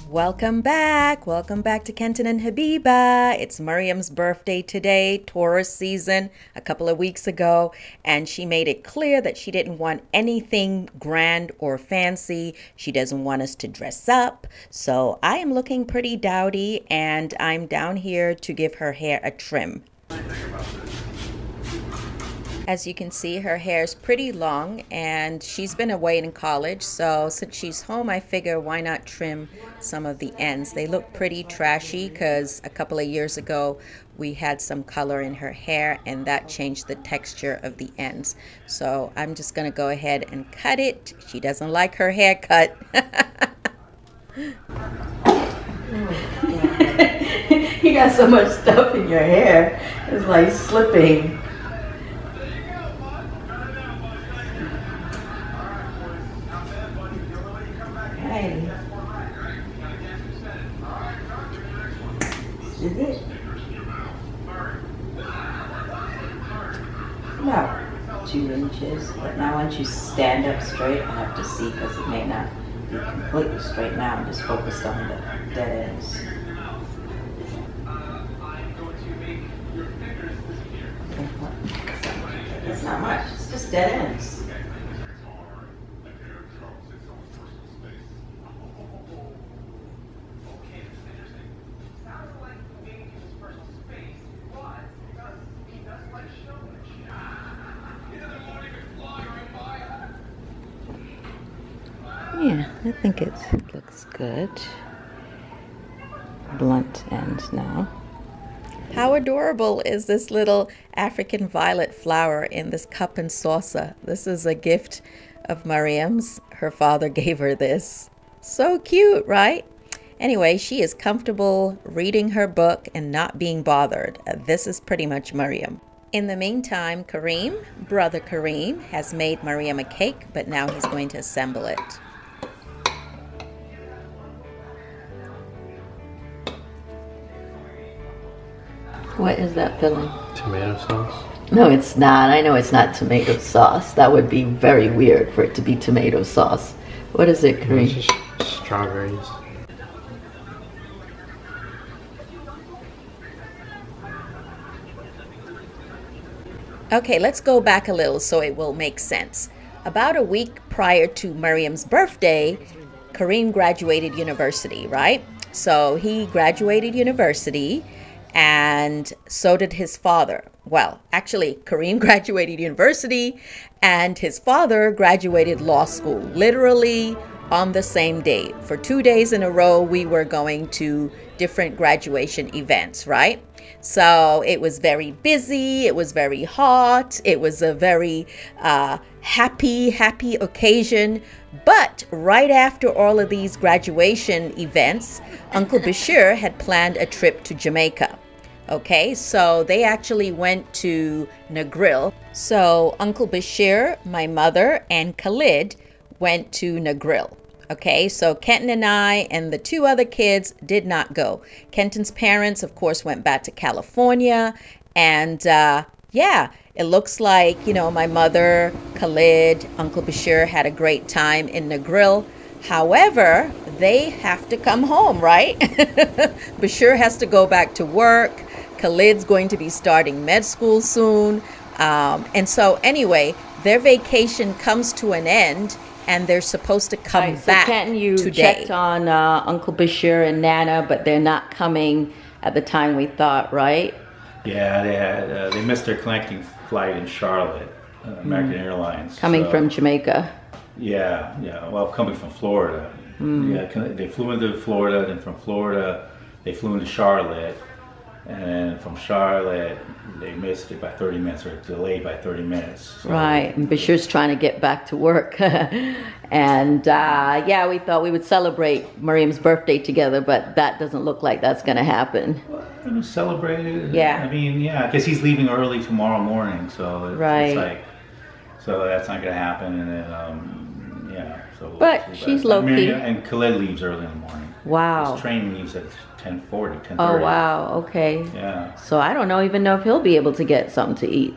Welcome back. Welcome back to Kenton and Habiba. It's Mariam's birthday today, Taurus season, a couple of weeks ago, and she made it clear that she didn't want anything grand or fancy. She doesn't want us to dress up. So I am looking pretty dowdy, and I'm down here to give her hair a trim. As you can see, her hair is pretty long, and she's been away in college, so since she's home, I figure why not trim some of the ends. They look pretty trashy because a couple of years ago we had some color in her hair and that changed the texture of the ends. So I'm just gonna go ahead and cut it. She doesn't like her hair cut. You got so much stuff in your hair, it's like slipping. Is it? About 2 inches, but now once you stand up straight, I have to see because it may not be completely straight now. I'm just focused on the dead ends. It's not much, it's just dead ends. Yeah, I think it looks good. Blunt ends now. How adorable is this little African violet flower in this cup and saucer? This is a gift of Mariam's. Her father gave her this. So cute, right? Anyway, she is comfortable reading her book and not being bothered. This is pretty much Mariam. In the meantime, Kareem, brother Kareem, has made Mariam a cake, but now he's going to assemble it. What is that filling? Tomato sauce? No, it's not. I know it's not tomato sauce. That would be very weird for it to be tomato sauce. What is it, Kareem? It's just strawberries. Okay, let's go back a little so it will make sense. About a week prior to Mariam's birthday, Kareem graduated university, right? So he graduated university, and so did his father. Well, actually, Kareem graduated university and his father graduated law school, literally on the same day. For 2 days in a row, we were going to different graduation events, right? So it was very busy, it was very hot, it was a very happy occasion. But right after all of these graduation events, Uncle Bashir had planned a trip to Jamaica. Okay, so they actually went to Negril. So Uncle Bashir, my mother, and Khalid went to Negril. Okay, so Kenton and I and the 2 other kids did not go. Kenton's parents, of course, went back to California. And yeah, it looks like, you know, my mother, Khalid, Uncle Bashir had a great time in Negril. However, they have to come home, right? Bashir has to go back to work. Khalid's going to be starting med school soon. And so anyway, their vacation comes to an end and they're supposed to come back Kenton, you today. checked on Uncle Bashir and Nana, but they're not coming at the time we thought, right? Yeah, they missed their connecting flight in Charlotte, American Airlines. Coming from Jamaica. Yeah, well, coming from Florida. Yeah, they flew into Florida, then from Florida, they flew into Charlotte. And then from Charlotte, they missed it by 30 minutes, or delayed by 30 minutes. So. Right, and Bashir's trying to get back to work. And yeah, we thought we would celebrate Mariam's birthday together, but that doesn't look like that's going to happen. Well, celebrate it. Yeah. I mean, yeah, because he's leaving early tomorrow morning, so it's like, so that's not going to happen. And then, yeah. So but she's low-key. And Khalid leaves early in the morning. Wow. His train leaves at 10:40, 10:30. Oh, wow, okay. Yeah. So I don't even know if he'll be able to get something to eat.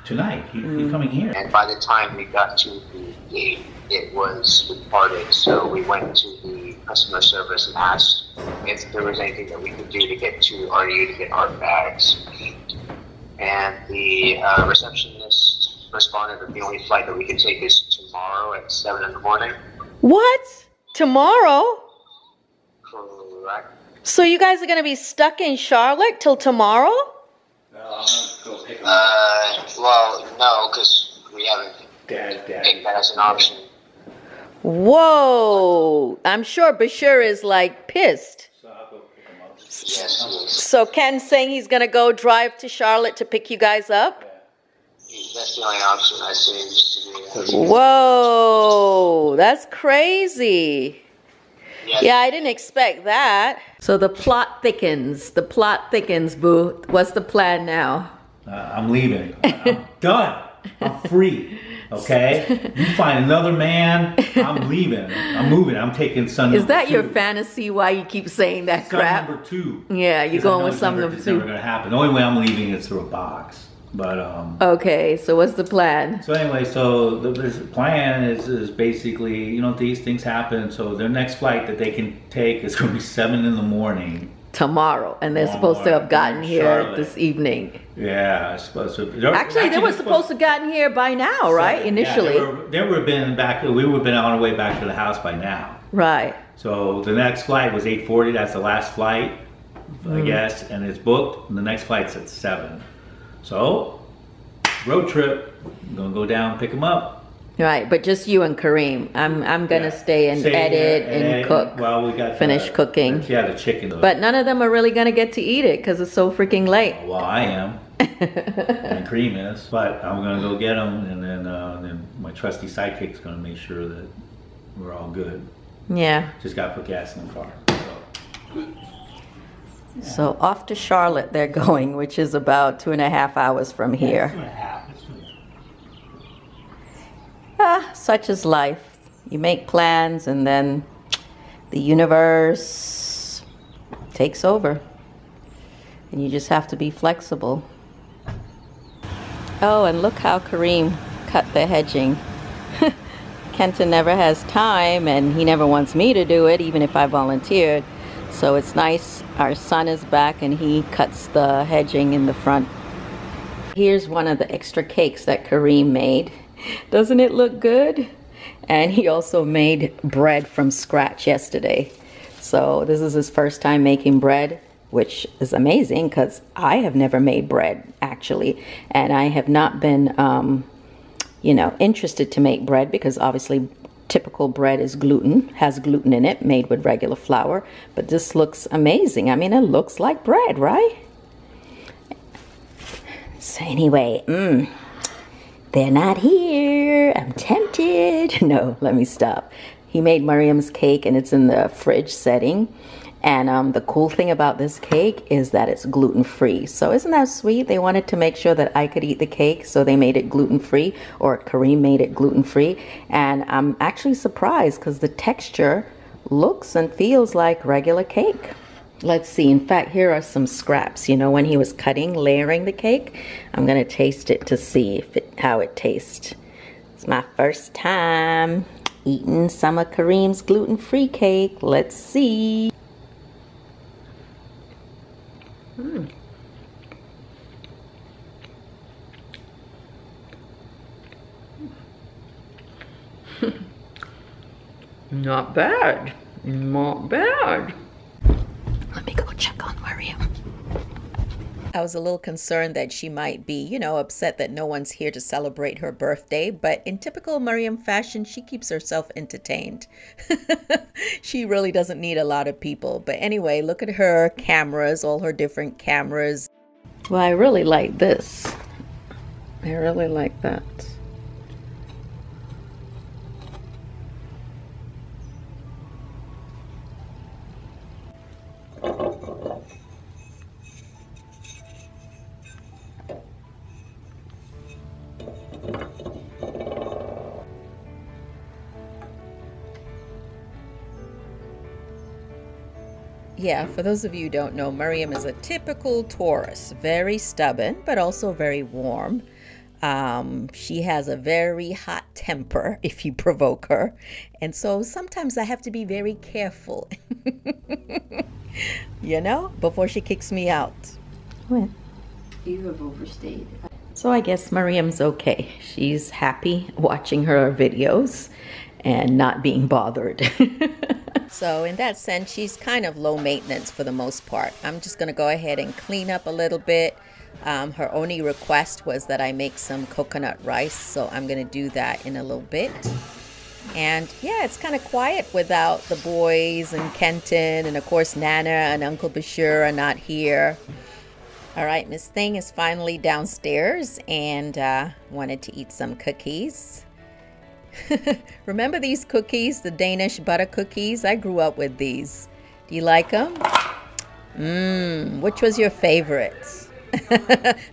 tonight. He's coming here. And by the time we got to the gate, it was departed. So we went to the customer service and asked if there was anything that we could do to get to RU to get our bags. And the receptionist responded that the only flight that we could take is tomorrow at 7 in the morning. What? Tomorrow? Correct. So you guys are going to be stuck in Charlotte till tomorrow? No, I'm gonna go pick him up. Well, no, because we haven't Dad. picked that as an option. Whoa. I'm sure Bashir is like pissed. So I'll go pick him up. Yes. So Ken's saying he's going to go drive to Charlotte to pick you guys up? That's the only option I see. Just to do that. Whoa, that's crazy. Yes. Yeah, I didn't expect that. So the plot thickens. The plot thickens, boo. What's the plan now? I'm leaving. I'm done. I'm free. Okay? You find another man, I'm leaving. I'm moving. I'm taking son Is number that 2. your fantasy? Why you keep saying that Son crap? number 2. Yeah, you're Because I going know with it's some never- number It's never 2. going to happen. The only way I'm leaving is through a box. But Okay, so what's the plan? so anyway, so the plan is basically, you know, these things happen. So their next flight that they can take is going to be 7 in the morning. Tomorrow, and they're Tomorrow supposed to have gotten morning, here Charlotte. this evening. Yeah, I suppose so. Actually, they were supposed to have gotten here by now, right? Initially. Yeah, they would have been back. We would have been on our way back to the house by now. Right. So the next flight was 8:40. That's the last flight, I guess, and it's booked. And the next flight's at 7. So road trip. I'm gonna go down, pick them up. Right, but just you and Kareem. I'm gonna stay and Stay edit here and cook. Well, we got finish cooking. Yeah, the chicken. But none of them are really gonna get to eat it because it's so freaking late. Well, I am. And Cream is. But I'm gonna go get them, and then my trusty sidekick's gonna make sure that we're all good. Yeah. Just gotta put gas in the car. So off to Charlotte they're going, which is about 2.5 hours from here. Such is life. You make plans and then the universe takes over. And you just have to be flexible. Oh, and look how Kareem cut the hedging. Kenton never has time and he never wants me to do it, even if I volunteered. So it's nice. Our son is back and he cuts the hedging in the front. Here's one of the extra cakes that Kareem made. Doesn't it look good? And he also made bread from scratch yesterday. So this is his first time making bread, which is amazing because I have never made bread actually. And I have not been, you know, interested to make bread because obviously typical bread is gluten, has gluten in it, made with regular flour. But this looks amazing. I mean, it looks like bread, right? So anyway, they're not here. I'm tempted. No, let me stop. He made Mariam's cake and it's in the fridge setting. And the cool thing about this cake is that it's gluten-free. So isn't that sweet? They wanted to make sure that I could eat the cake, so they made it gluten-free, or Kareem made it gluten-free. And I'm actually surprised because the texture looks and feels like regular cake. Let's see. In fact, here are some scraps. You know, when he was cutting, layering the cake, I'm going to taste it to see how it tastes. It's my first time eating some of Kareem's gluten-free cake. Let's see. Not bad. Not bad. Let me go check on Mariam. I was a little concerned that she might be, you know, upset that no one's here to celebrate her birthday, but in typical Mariam fashion, she keeps herself entertained. She really doesn't need a lot of people. But anyway, look at her cameras, all her different cameras. Well, I really like this. I really like that. Yeah, for those of you who don't know, Mariam is a typical Taurus, very stubborn, but also very warm. She has a very hot temper if you provoke her. And so sometimes I have to be very careful, you know, before she kicks me out. What? You have overstayed. So I guess Mariam's okay. She's happy watching her videos and not being bothered. So in that sense, she's kind of low maintenance for the most part. I'm just going to go ahead and clean up a little bit. Her only request was that I make some coconut rice, so I'm going to do that in a little bit. And yeah, it's kind of quiet without the boys and Kenton, and of course Nana and Uncle Bashir are not here. All right, Miss Thing is finally downstairs and wanted to eat some cookies. Remember these cookies, the Danish butter cookies? I grew up with these. Do you like them? Which was your favorite?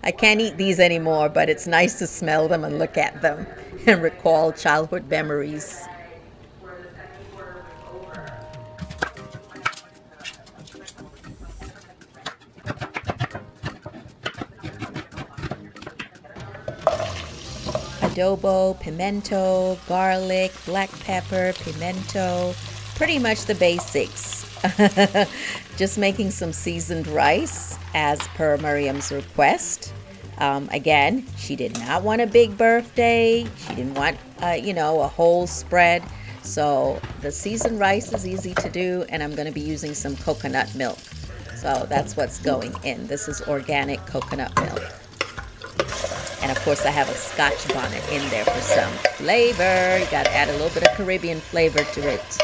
I can't eat these anymore, but it's nice to smell them and look at them and recall childhood memories. Adobo, pimento, garlic, black pepper, pimento, pretty much the basics. Just making some seasoned rice as per Mariam's request. Again, she did not want a big birthday. She didn't want, you know, a whole spread. So the seasoned rice is easy to do, and I'm going to be using some coconut milk. So that's what's going in. This is organic coconut milk. And of course, I have a Scotch bonnet in there for some flavor. You got to add a little bit of Caribbean flavor to it.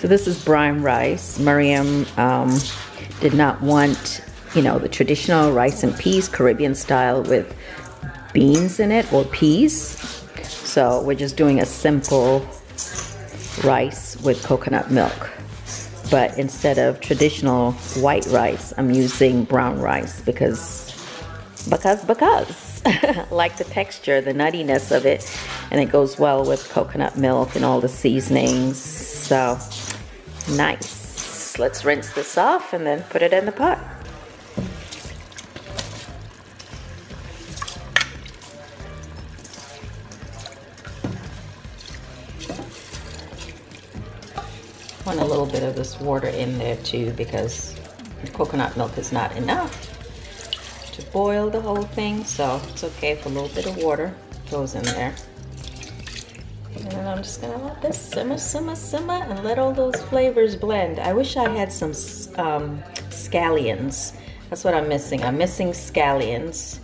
So this is brown rice. Mariam did not want, you know, the traditional rice and peas, Caribbean style with beans in it or peas. So we're just doing a simple rice with coconut milk. But instead of traditional white rice, I'm using brown rice because I like the texture, the nuttiness of it, and it goes well with coconut milk and all the seasonings. So nice. Let's rinse this off and then put it in the pot. Want a little bit of this water in there too, because the coconut milk is not enough to boil the whole thing, so it's okay if a little bit of water goes in there. And then I'm just gonna let this simmer, simmer, simmer, and let all those flavors blend. I wish I had some scallions. That's what I'm missing. I'm missing scallions.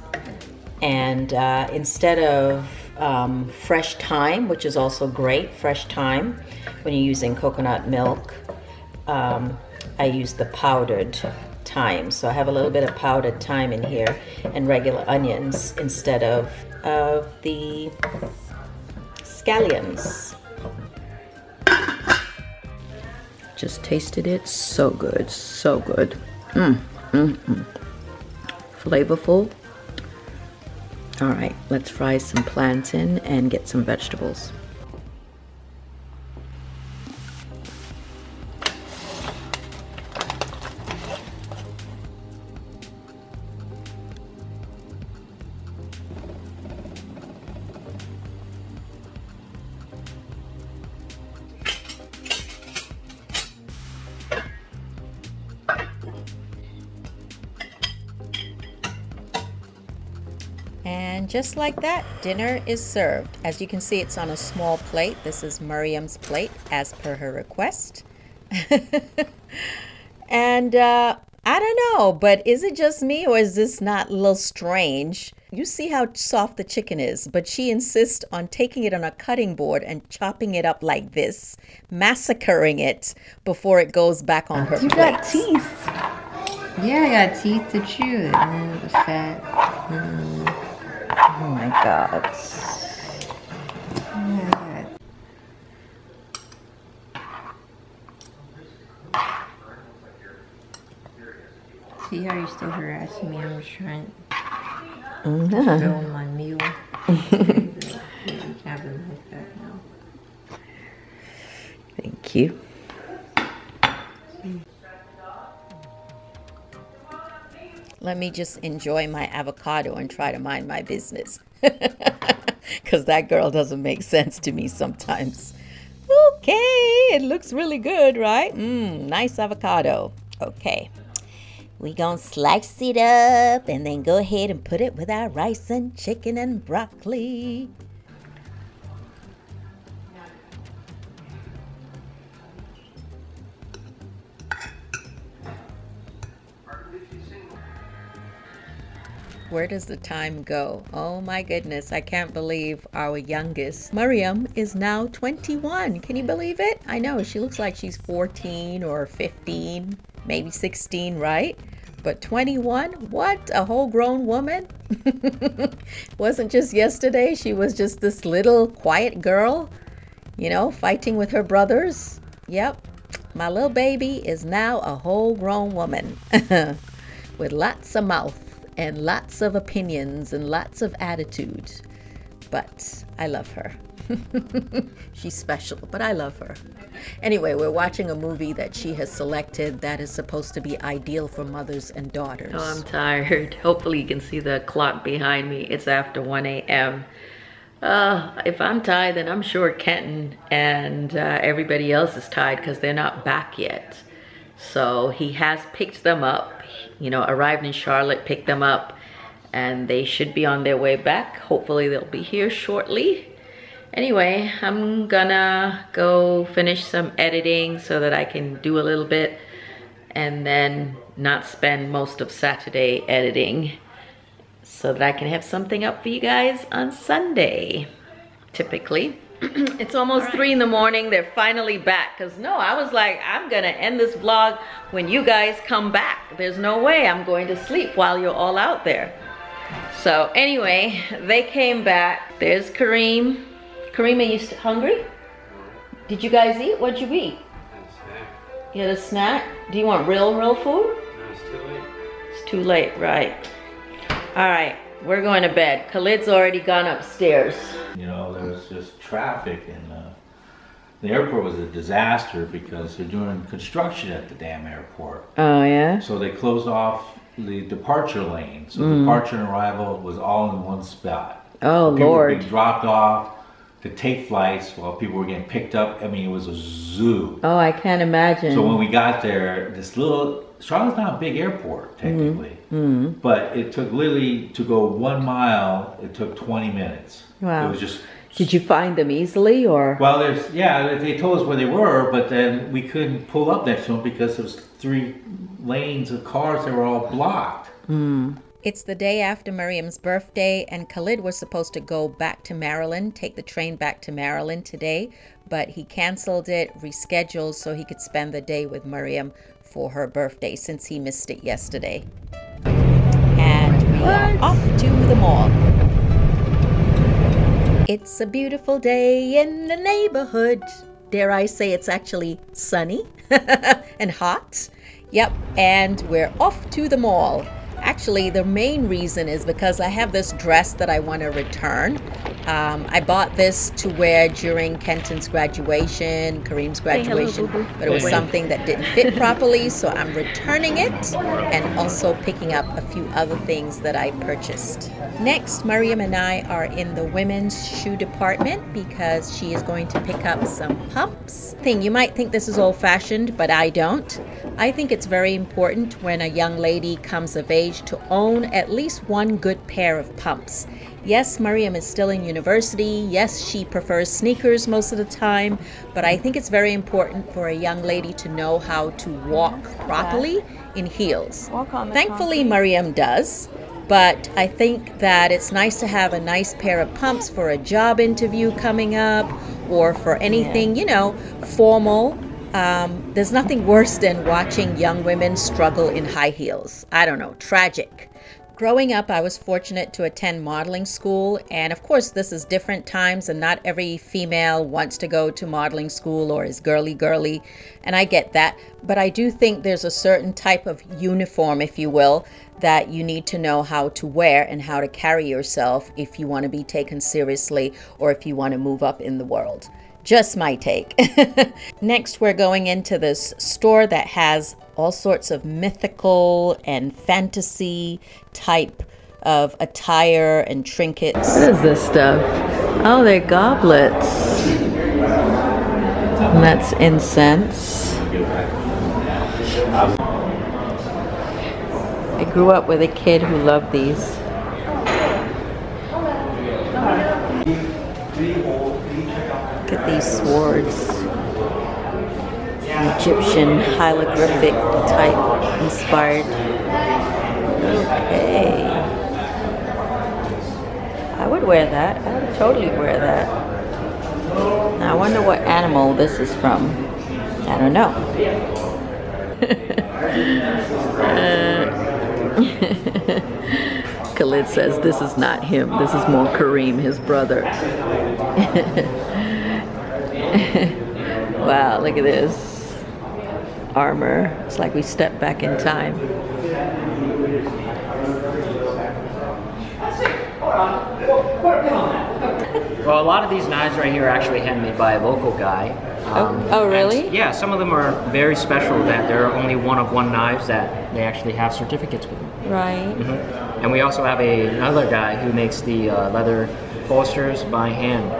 And instead of fresh thyme, which is also great, fresh thyme, when you're using coconut milk, I use the powdered thyme. So I have a little bit of powdered thyme in here and regular onions instead of the scallions. Just tasted it. So good, so good. Flavorful. All right, let's fry some plantain and get some vegetables. And just like that, dinner is served. As you can see, it's on a small plate. This is Mariam's plate, as per her request. And I don't know, but is it just me, or is this not a little strange? You see how soft the chicken is, but she insists on taking it on a cutting board and chopping it up like this, massacring it before it goes back on her plate. You got teeth. Yeah, I got teeth to chew. The fat. Oh my God. you're still harassing me. I'm just trying to fill my meal. Have them like that now. Thank you. Let me just enjoy my avocado and try to mind my business. Because that girl doesn't make sense to me sometimes. Okay, it looks really good, right? Nice avocado. Okay, we gonna slice it up and then go ahead and put it with our rice and chicken and broccoli. Where does the time go? Oh my goodness, I can't believe our youngest, Mariam, is now 21. Can you believe it? I know, she looks like she's 14 or 15, maybe 16, right? But 21? What? A whole grown woman? Wasn't just yesterday, she was just this little quiet girl, you know, fighting with her brothers. Yep, my little baby is now a whole grown woman with lots of mouth and lots of opinions and lots of attitudes. But I love her. She's special, but I love her. Anyway, we're watching a movie that she has selected that is supposed to be ideal for mothers and daughters. Oh, I'm tired. Hopefully you can see the clock behind me. It's after 1 a.m. If I'm tired, then I'm sure Kenton and everybody else is tired because they're not back yet. So he has picked them up. You know, arrived in Charlotte, picked them up, and they should be on their way back. Hopefully they'll be here shortly. Anyway, I'm gonna go finish some editing so that I can do a little bit and then not spend most of Saturday editing so that I can have something up for you guys on Sunday, typically. It's almost 3 in the morning. They're finally back. Because no, I was like, I'm going to end this vlog when you guys come back. There's no way I'm going to sleep while you're all out there. So anyway, they came back. There's Kareem. Kareem, are you hungry? Did you guys eat? What'd you eat? You had a snack? Do you want real food? No, it's too late. It's too late, right. All right, we're going to bed. Khalid's already gone upstairs. You know, there was just traffic, and the airport was a disaster because they're doing construction at the damn airport. Oh, yeah? So they closed off the departure lane. So departure and arrival was all in one spot. Oh, People were Lord. being dropped off to take flights while people were getting picked up. I mean, it was a zoo. Oh, I can't imagine. So when we got there, this little, Charlotte's not a big airport, technically. But it took literally, to go 1 mile, it took 20 minutes. Wow. It was just... Did you find them easily, or? Well, they told us where they were, but then we couldn't pull up next to them because there was 3 lanes of cars that were all blocked. It's the day after Mariam's birthday, and Khalid was supposed to go back to Maryland, take the train back to Maryland today, but he canceled it, rescheduled so he could spend the day with Mariam for her birthday since he missed it yesterday. And we are off to the mall. It's a beautiful day in the neighborhood. Dare I say it's actually sunny and hot. Yep, and we're off to the mall. Actually, the main reason is because I have this dress that I want to return. I bought this to wear during Kenton's graduation, Kareem's graduation, but it was something that didn't fit properly, so I'm returning it and also picking up a few other things that I purchased. Next, Mariam and I are in the women's shoe department because she is going to pick up some pumps. You might think this is old-fashioned, but I don't. I think it's very important when a young lady comes of age to own at least one good pair of pumps. Yes, Mariam is still in university. Yes, she prefers sneakers most of the time, but I think it's very important for a young lady to know how to walk properly in heels. Thankfully, Mariam does, but I think that it's nice to have a nice pair of pumps for a job interview coming up or for anything, you know, formal. There's nothing worse than watching young women struggle in high heels. I don't know, tragic. Growing up, I was fortunate to attend modeling school, and of course this is different times and not every female wants to go to modeling school or is girly, and I get that, but I do think there's a certain type of uniform, if you will, that you need to know how to wear and how to carry yourself if you want to be taken seriously or if you want to move up in the world. Just my take. Next, we're going into this store that has all sorts of mythical and fantasy type of attire and trinkets. What is this stuff? Oh, they're goblets. And that's incense. I grew up with a kid who loved these. Look at these swords. Egyptian hieroglyphic type inspired. Okay. I would wear that. I would totally wear that. Now I wonder what animal this is from. I don't know. Khalid says this is not him. This is more Kareem, his brother. Wow, look at this. Armor. It's like we stepped back in time. Well, a lot of these knives right here are actually handmade by a local guy. Oh, really? Yeah, some of them are very special that they're only one-of-one knives that they actually have certificates with them. Right. And we also have another guy who makes the leather holsters by hand,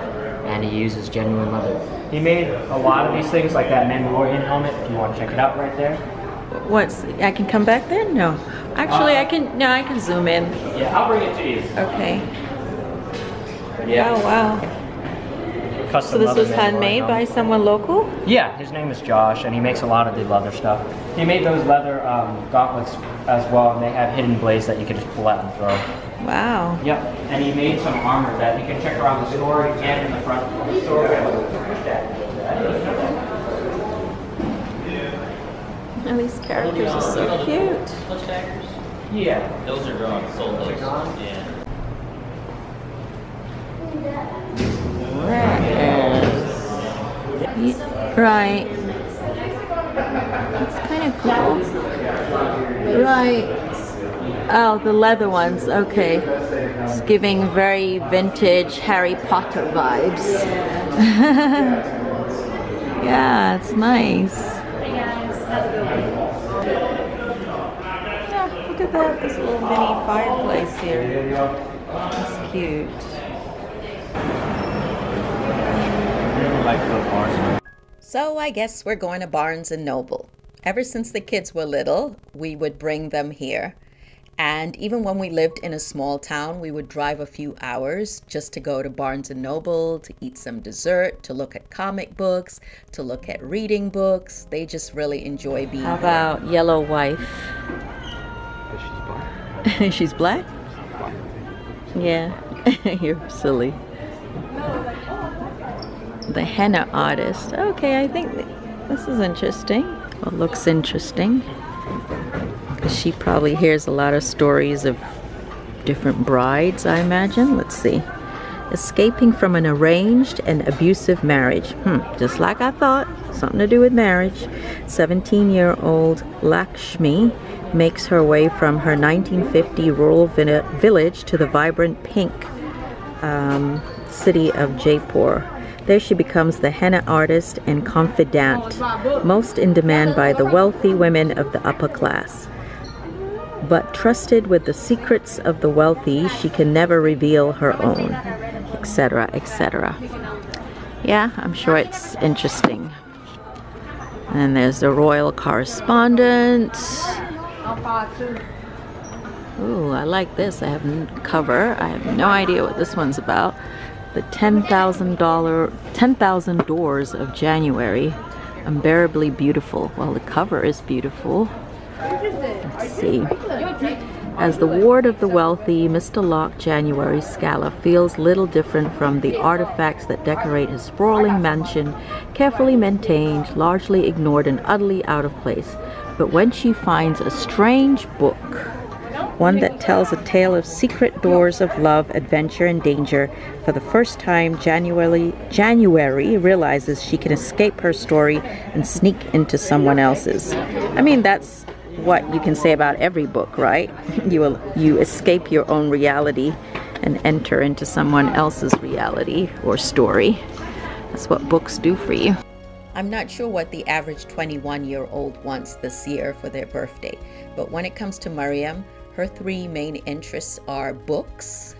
and he uses genuine leather. He made a lot of these things, like that Mandalorian helmet, if you want to check it out right there. I can come back there? No. Actually, I can zoom in. Yeah, I'll bring it to you. Okay. Yeah. Oh, wow. Custom So this leather was handmade Mandalorian by helmet. someone local? Yeah, his name is Josh, and he makes a lot of the leather stuff. He made those leather gauntlets as well, and they have hidden blades that you can just pull out and throw. Wow. Yep, and he made some armor that you can check around the store and in the front of the store. And these characters are so cute. Yeah. Those are gone. Sold those. Yeah. Right. It's kind of cool. Right. Oh, the leather ones. Okay. It's giving very vintage Harry Potter vibes. Yeah, it's nice. Yeah, look at that. This little mini fireplace here. That's cute. So I guess we're going to Barnes and Noble. Ever since the kids were little, we would bring them here. And even when we lived in a small town, we would drive a few hours just to go to Barnes and Noble, to eat some dessert, to look at comic books, to look at reading books. They just really enjoy being How about Yellow Wife? She's black? Yeah, you're silly. The henna artist. Okay, I think this is interesting. Well, it looks interesting. She probably hears a lot of stories of different brides, I imagine. Let's see. Escaping from an arranged and abusive marriage. Just like I thought. Something to do with marriage. 17-year-old Lakshmi makes her way from her 1950 rural village to the vibrant pink city of Jaipur. There she becomes the henna artist and confidante, most in demand by the wealthy women of the upper class. But trusted with the secrets of the wealthy, she can never reveal her own, etc., etc. Yeah, I'm sure it's interesting. And then there's the royal correspondent. Ooh, I like this. I have no cover. I have no idea what this one's about. The 10,000 Doors of January. Unbearably beautiful. Well, the cover is beautiful. Let's see. As the ward of the wealthy, Mr. Locke January Scala feels little different from the artifacts that decorate his sprawling mansion, carefully maintained, largely ignored, and utterly out of place. But when she finds a strange book one that tells a tale of secret doors of love, adventure, and danger. For the first time, January realizes she can escape her story and sneak into someone else's. I mean, that's what you can say about every book, right? You escape your own reality and enter into someone else's reality or story. That's what books do for you. I'm not sure what the average 21-year-old wants this year for their birthday, but when it comes to Mariam, her three main interests are books,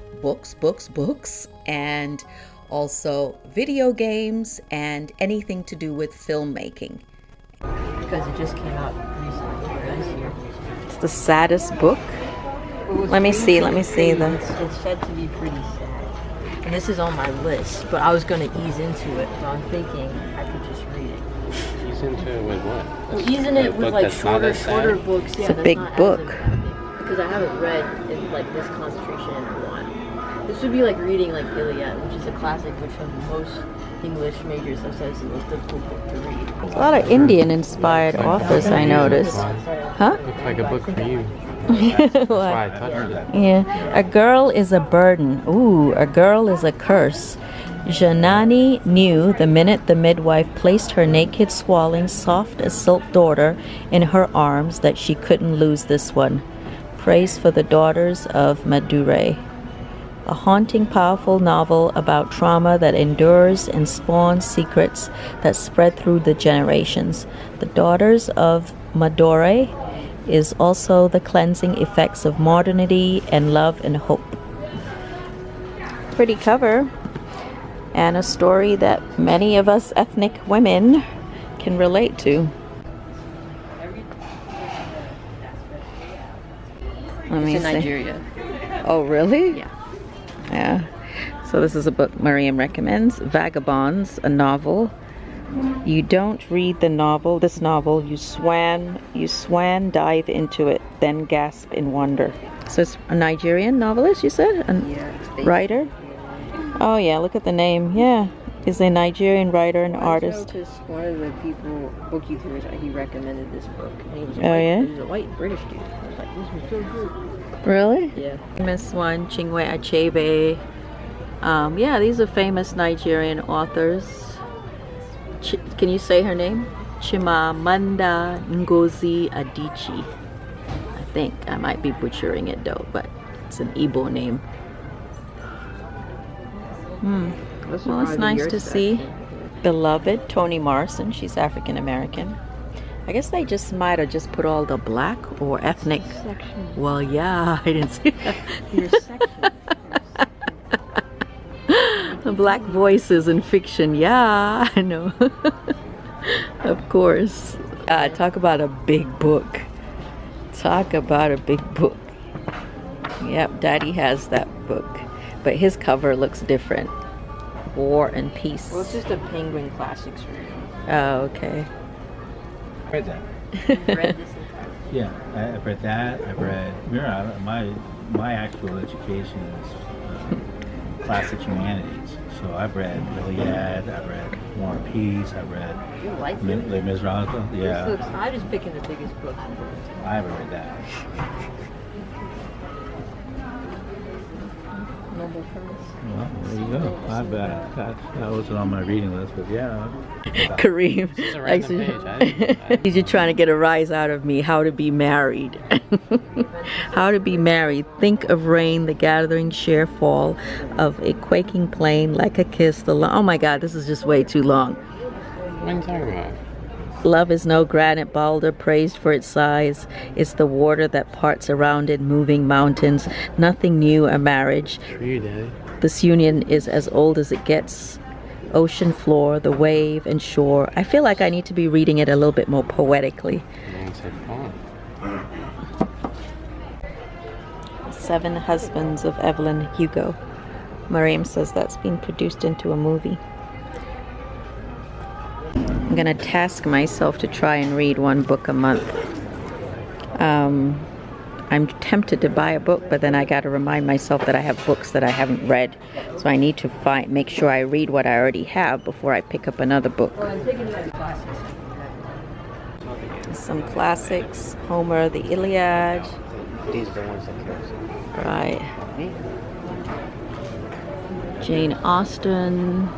and also video games and anything to do with filmmaking. Because it just came out recently, this year. It's the saddest book. Let me see the... It's said to be pretty sad. And this is on my list, but I was going to ease into it, so I'm thinking I could just read it. Ease into it with what? Well, ease in it with like shorter books. It's a big book. Because I haven't read in like this concentration in a while. This would be like reading like Iliad, which is a classic, which most English majors have said is the most difficult book to read. There's a lot of Indian-inspired authors, I noticed. Huh? Looks like a book for you. Why? Yeah. A girl is a burden. Ooh, a girl is a curse. Janani knew the minute the midwife placed her naked, swallowing, soft as silk daughter in her arms that she couldn't lose this one. Praise for the Daughters of Madurai. A haunting, powerful novel about trauma that endures and spawns secrets that spread through the generations. The Daughters of Madurai is also the cleansing effects of modernity and love and hope. Pretty cover, and a story that many of us ethnic women can relate to. It's in Nigeria. Oh, really? Yeah. Yeah. So this is a book Mariam recommends, Vagabonds, a novel. You don't read this novel, you swan dive into it, then gasp in wonder. So it's a Nigerian novelist, you said? Writer? Oh yeah, look at the name. Yeah, is a Nigerian writer and artist. Because one of the book YouTubers, he recommended this book. And he was yeah? He was a white British dude. I was like, this was so good. Really? Yeah. Famous one, Chinwe Achebe. Yeah, these are famous Nigerian authors. Can you say her name? Chimamanda Ngozi Adichie. I think I might be butchering it though, but it's an Igbo name. Well, it's nice to see. Beloved, Toni Morrison. She's African American. I guess they just might have just put all the black or ethnic. Section. Well, yeah, I didn't see that. Your section. The black voices in fiction. Yeah, I know. Of course. Talk about a big book. Talk about a big book. Yep, Daddy has that book. But his cover looks different. War and Peace. Well, it's just a Penguin Classics version. Oh, okay. I read that. You've read this entire? Yeah, I've read that. I've read. My actual education is classic humanities. So I've read Iliad. I've read War and Peace. I've read You like Les Miserables. Yeah. I'm just picking the biggest books. I haven't read that. Noble Premise. Well, there you go. I bet that wasn't on my reading list, but yeah. Kareem. It's a random page. You're trying to get a rise out of me. How to be married. How to be married. Think of rain, the gathering sheer fall of a quaking plain like a kiss. Oh my God, this is just way too long. What are you talking about? Love is no granite boulder praised for its size. It's the water that parts around it, moving mountains. Nothing new a marriage. True, Daddy. This union is as old as it gets. Ocean floor, the wave and shore. I feel like I need to be reading it a little bit more poetically. Seven Husbands of Evelyn Hugo. Mariam says that's being produced into a movie. I'm gonna task myself to try and read one book a month. I'm tempted to buy a book, but then I gotta remind myself that I have books that I haven't read. So I need to make sure I read what I already have before I pick up another book. Some classics, Homer, the Iliad, These are the ones that kill us. Right. Jane Austen,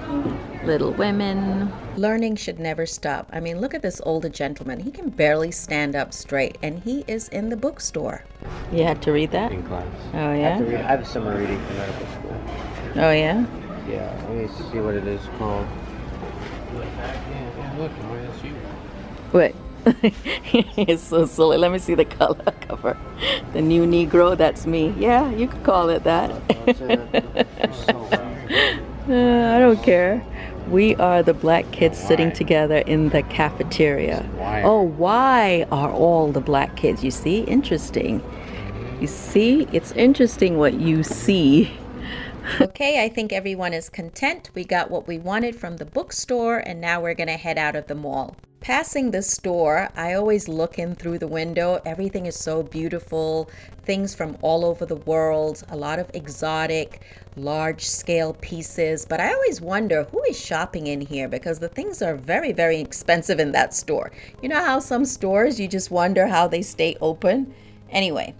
Little Women. Learning should never stop. I mean, look at this older gentleman. He can barely stand up straight, and he is in the bookstore. You had to read that? In class. Oh, I have to yeah? read. I have summer reading for medical school. Oh, yeah? Yeah. Let me see what it is called. Yeah, look, that's you. Wait. It's so silly. Let me see the color cover. The New Negro, that's me. Yeah, you could call it that. I don't care. We are the black kids sitting together in the cafeteria. Why? Oh, why are all the black kids? You see? Interesting. You see? It's interesting what you see. Okay, I think everyone is content. We got what we wanted from the bookstore, and now we're gonna head out of the mall. Passing the store, I always look in through the window. Everything is so beautiful. Things from all over the world, a lot of exotic, large-scale pieces. But I always wonder who is shopping in here, because the things are very, very expensive in that store. You know how some stores, you just wonder how they stay open? Anyway,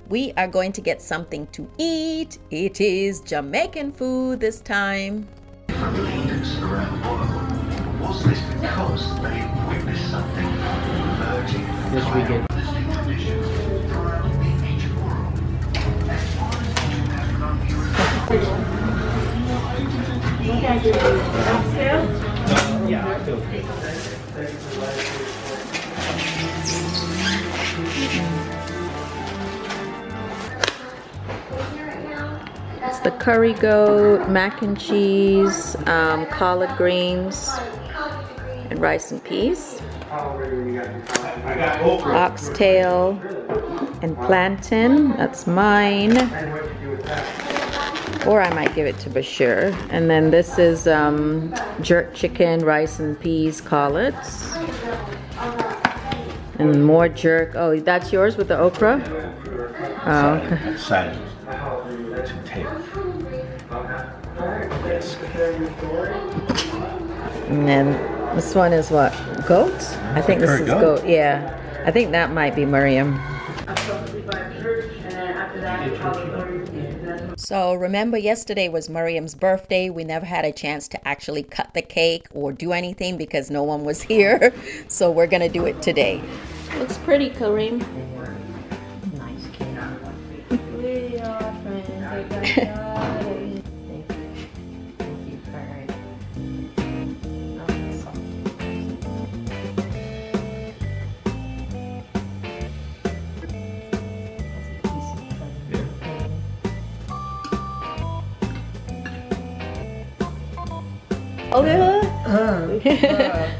we are going to get something to eat. It is Jamaican food this time. For leaders around the world, was this because they witnessed something emerging Yes, we did. listening traditions throughout the ancient world? As far as ancient It's the curry goat, mac and cheese, collard greens, and rice and peas. Oxtail and plantain, that's mine. Or I might give it to Bashir. And then this is jerk chicken, rice and peas, collards. And more jerk. Oh, that's yours with the okra? Oh, okay. Decided to take. Yes. And then this one is what? Goat? I think this Curry is goat? goat. Yeah. I think that might be Mariam. So remember, yesterday was Mariam's birthday. We never had a chance to actually cut the cake or do anything because no one was here. So we're gonna do it today. Looks pretty, Kareem. Nice kid. We are friends. Thank you. Thank you for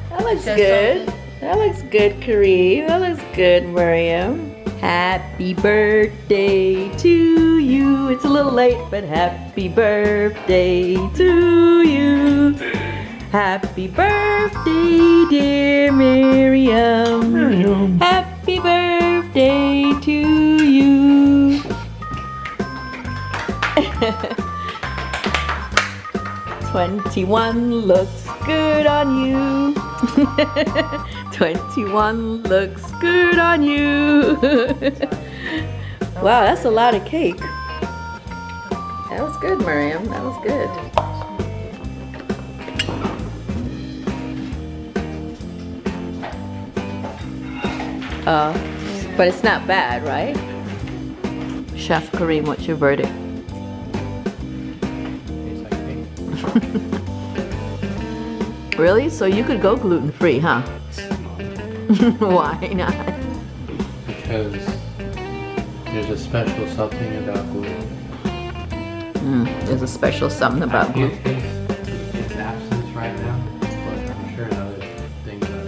That looks good. That looks good, Kareem. That looks good, Mariam. Happy birthday to you. It's a little late, but happy birthday to you. Happy birthday, dear Mariam. Happy birthday to you. 21 looks good on you. 21 looks good on you. Wow, that's a lot of cake. That was good, Mariam. That was good. But it's not bad, right? Chef Kareem, what's your verdict? Really? So you could go gluten-free, huh? Why not? Because there's a special something about gluten. There's a special something about gluten. It's absence right now, but I'm sure other things are.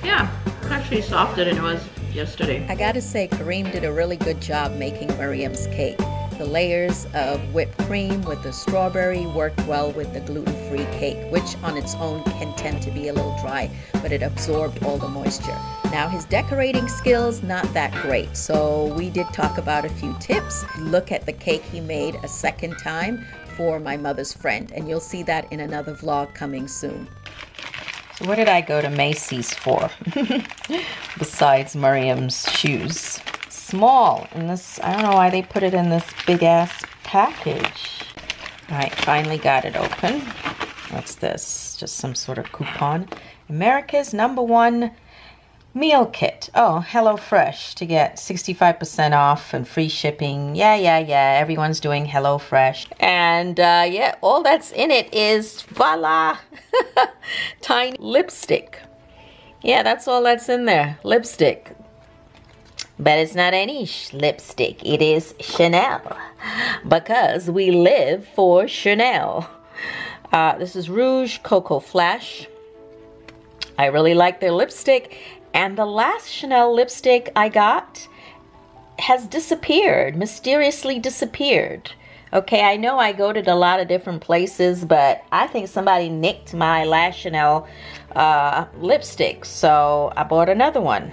Yeah, it's actually softer than it was yesterday. I gotta say, Kareem did a really good job making Mariam's cake. The layers of whipped cream with the strawberry worked well with the gluten-free cake, which on its own can tend to be a little dry, but it absorbed all the moisture. Now his decorating skills, not that great, so we did talk about a few tips. Look at the cake he made a second time. for my mother's friend, and you'll see that in another vlog coming soon. So what did I go to Macy's for? Besides Mariam's shoes. Small. And this, I don't know why they put it in this big ass package. Alright, finally got it open. What's this? Just some sort of coupon. America's #1 meal kit. Oh, HelloFresh to get 65% off and free shipping. Yeah. Everyone's doing HelloFresh. And yeah, all that's in it is, voila, tiny lipstick. Yeah, that's all that's in there. Lipstick. But it's not any lipstick. It is Chanel. Because we live for Chanel. This is Rouge Cocoa Flash. I really like their lipstick. And the last Chanel lipstick I got has disappeared, mysteriously disappeared. Okay, I know I go to a lot of different places, but I think somebody nicked my last Chanel lipstick. So I bought another one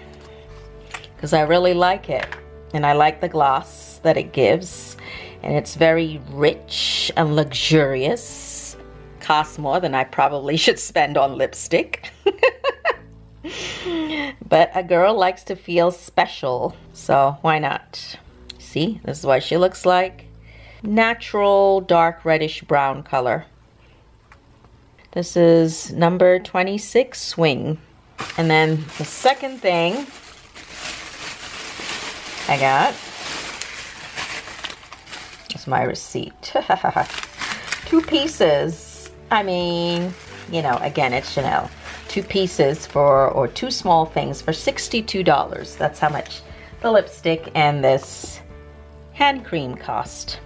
because I really like it. And I like the gloss that it gives. And it's very rich and luxurious. Costs more than I probably should spend on lipstick. But a girl likes to feel special, so why not? See, this is what she looks like. Natural dark reddish brown color. This is number 26 Swing. And then the second thing I got is my receipt. 2 pieces. I mean, you know, again, it's Chanel. 2 pieces for, or 2 small things for $62. That's how much the lipstick and this hand cream cost.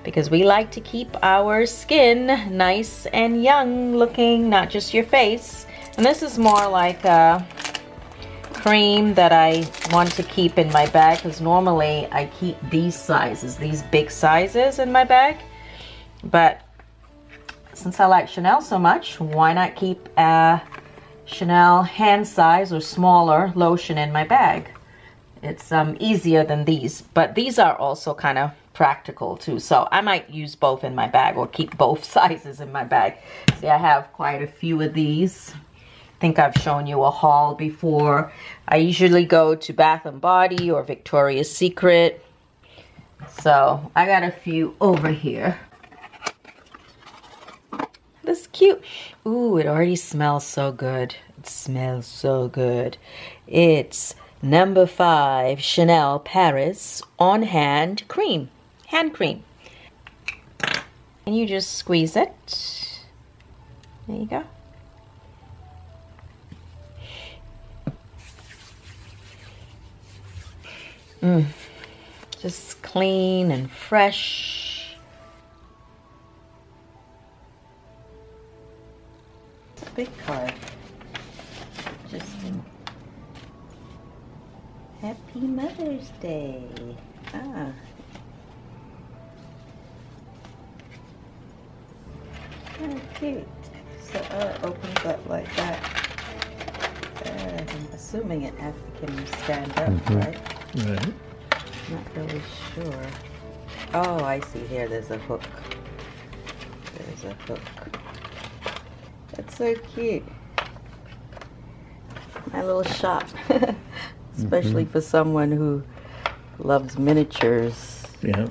Because we like to keep our skin nice and young looking, not just your face. And this is more like a cream that I want to keep in my bag, because normally I keep these sizes, these big sizes in my bag. But since I like Chanel so much, why not keep a Chanel hand size or smaller lotion in my bag? It's easier than these, but these are also kind of practical too, so I might use both in my bag or keep both sizes in my bag. See, I have quite a few of these. I think I've shown you a haul before. I usually go to Bath and Body or Victoria's Secret, so I got a few over here. This is cute. Ooh, it already smells so good. It smells so good. It's number 5 Chanel Paris On Hand Cream. Hand cream. And you just squeeze it. There you go. Just clean and fresh. Big card. Interesting. Happy Mother's Day. Ah. Oh, cute. So it opens up like that. I'm assuming it can stand up, right? Right. Not really sure. Oh, I see. Here, there's a hook. There's a hook. That's so cute. My little shop. Especially for someone who loves miniatures. Yeah.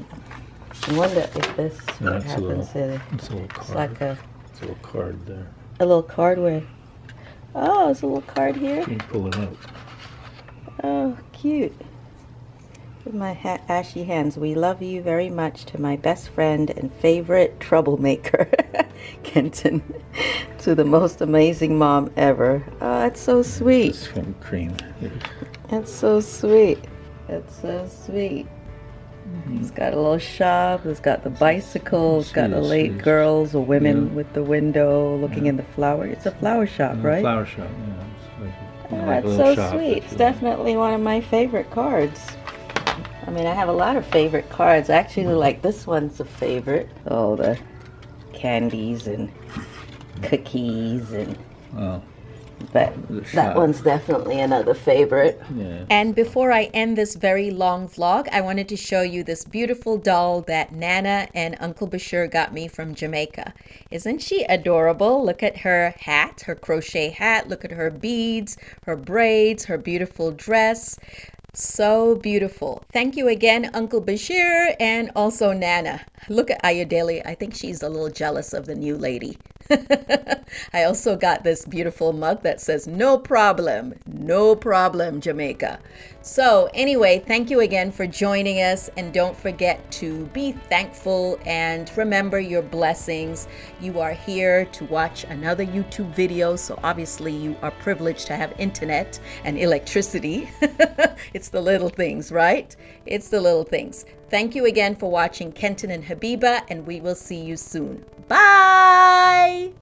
I wonder if this what happens here. It's a little card. It's like a little card there. A little card where? Oh, it's a little card here. You can pull it out. Oh, cute. With my ashy hands, we love you very much, to my best friend and favorite troublemaker, Kenton. To the most amazing mom ever. Oh, that's so sweet. Some cream. That's so sweet. That's so sweet. It's got a little shop. It's got the bicycle. It's got the late girls or women with the window looking in the flower. It's a flower shop, right? Flower shop, yeah. It's like That's so sweet. It's definitely one of my favorite cards. I mean, I have a lot of favorite cards. Actually, like this one's a favorite. Oh, the candies and cookies and But that one's definitely another favorite. Yeah. And before I end this very long vlog, I wanted to show you this beautiful doll that Nana and Uncle Bashir got me from Jamaica. Isn't she adorable? Look at her hat, her crochet hat. Look at her beads, her braids, her beautiful dress. So beautiful. Thank you again, Uncle Bashir, and also Nana. Look at Ayodele. I think she's a little jealous of the new lady. I also got this beautiful mug that says, no problem, Jamaica. So anyway, thank you again for joining us, and don't forget to be thankful and remember your blessings. You are here to watch another YouTube video, so obviously you are privileged to have internet and electricity. It's the little things, right? It's the little things. Thank you again for watching Kenton and Habiba, and we will see you soon. Bye!